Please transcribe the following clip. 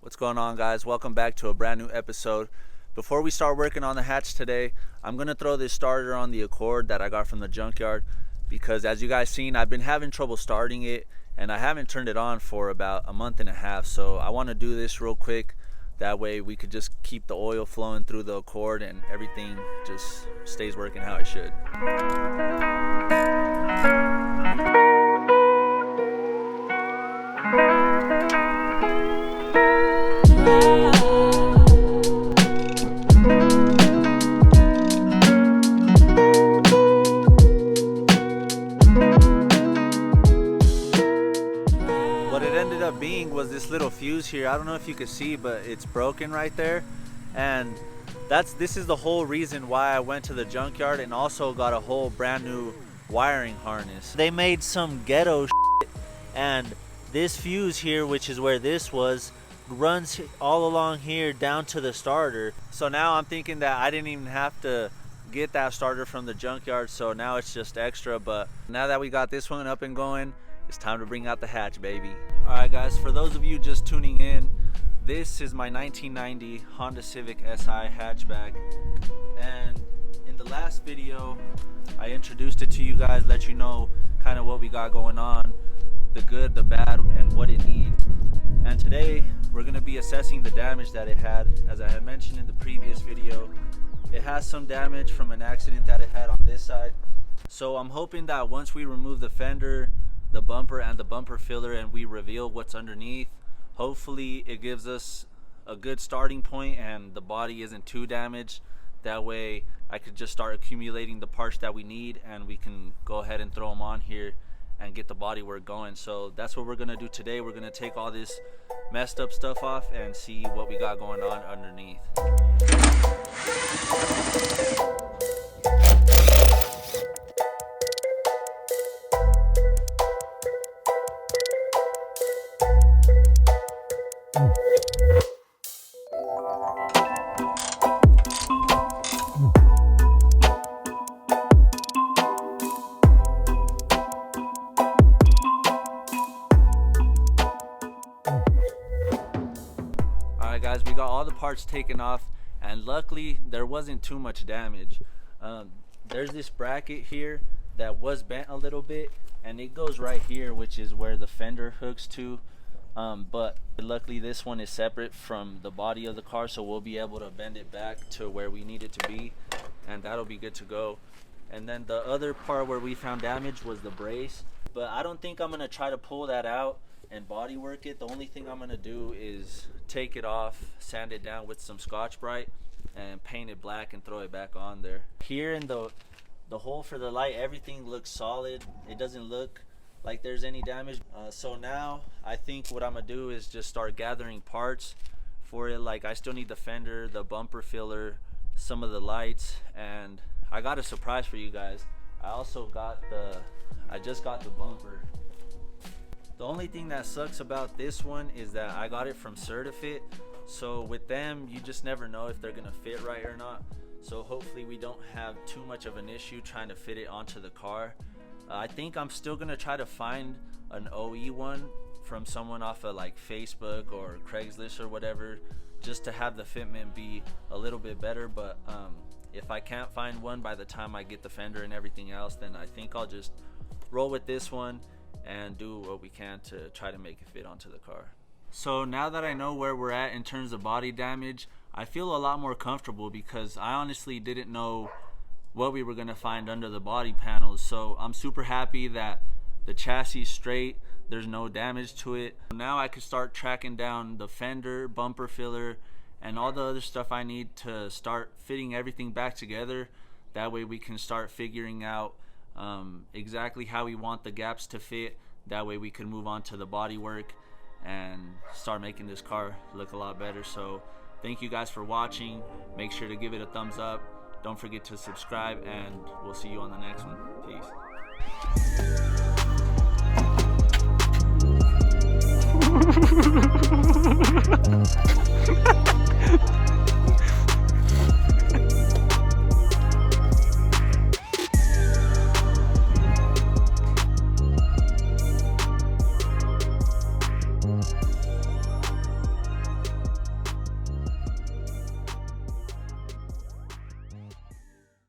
What's going on, guys? Welcome back to a brand new episode. Before we start working on the hatch today, I'm gonna throw this starter on the Accord that I got from the junkyard because, as you guys seen, I've been having trouble starting it and I haven't turned it on for about a month and a half. So I want to do this real quick, that way we could just keep the oil flowing through the Accord and everything just stays working how it should. What it ended up being was this little fuse here. I don't know if you could see, but it's broken right there, and this is the whole reason why I went to the junkyard and also got a whole brand new wiring harness. They made some ghetto shit, and this fuse here, which is where this was, runs all along here down to the starter. So now I'm thinking that I didn't even have to get that starter from the junkyard, so now it's just extra. But now that we got this one up and going, it's time to bring out the hatch, baby. All right, guys, for those of you just tuning in, this is my 1990 Honda Civic SI hatchback, and in the last video I introduced it to you guys, let you know kind of what we got going on, the good, the bad, and what it needs. And today we're going to be assessing the damage that it had. As I had mentioned in the previous video, it has some damage from an accident that it had on this side. So I'm hoping that once we remove the fender, the bumper, and the bumper filler, and we reveal what's underneath, hopefully it gives us a good starting point and the body isn't too damaged. That way I could just start accumulating the parts that we need and we can go ahead and throw them on here and get the body work going. So that's what we're gonna do today. We're gonna take all this messed up stuff off and see what we got going on underneath. Guys, we got all the parts taken off and luckily there wasn't too much damage. There's this bracket here that was bent a little bit and it goes right here, which is where the fender hooks to, but luckily this one is separate from the body of the car, so we'll be able to bend it back to where we need it to be and that'll be good to go. And then the other part where we found damage was the brace, but I don't think I'm gonna try to pull that out and body work it. The only thing I'm gonna do is take it off, sand it down with some Scotch-Brite and paint it black and throw it back on there. Here in the hole for the light, everything looks solid. It doesn't look like there's any damage. So now I think what I'm gonna do is just start gathering parts for it. Like, I still need the fender, the bumper filler, some of the lights, and I got a surprise for you guys. I just got the bumper. The only thing that sucks about this one is that I got it from Certifit, so with them you just never know if they're gonna fit right or not. So hopefully we don't have too much of an issue trying to fit it onto the car. I think I'm still gonna try to find an OE one from someone off of like Facebook or Craigslist or whatever, just to have the fitment be a little bit better. But if I can't find one by the time I get the fender and everything else, then I think I'll just roll with this one and do what we can to try to make it fit onto the car. So now that I know where we're at in terms of body damage, I feel a lot more comfortable because I honestly didn't know what we were gonna find under the body panels. So I'm super happy that the chassis is straight, there's no damage to it. Now I could start tracking down the fender, bumper filler, and all the other stuff I need to start fitting everything back together. That way we can start figuring out exactly how we want the gaps to fit. That way we can move on to the body work and start making this car look a lot better. So thank you guys for watching. Make sure to give it a thumbs up. Don't forget to subscribe and we'll see you on the next one. Peace.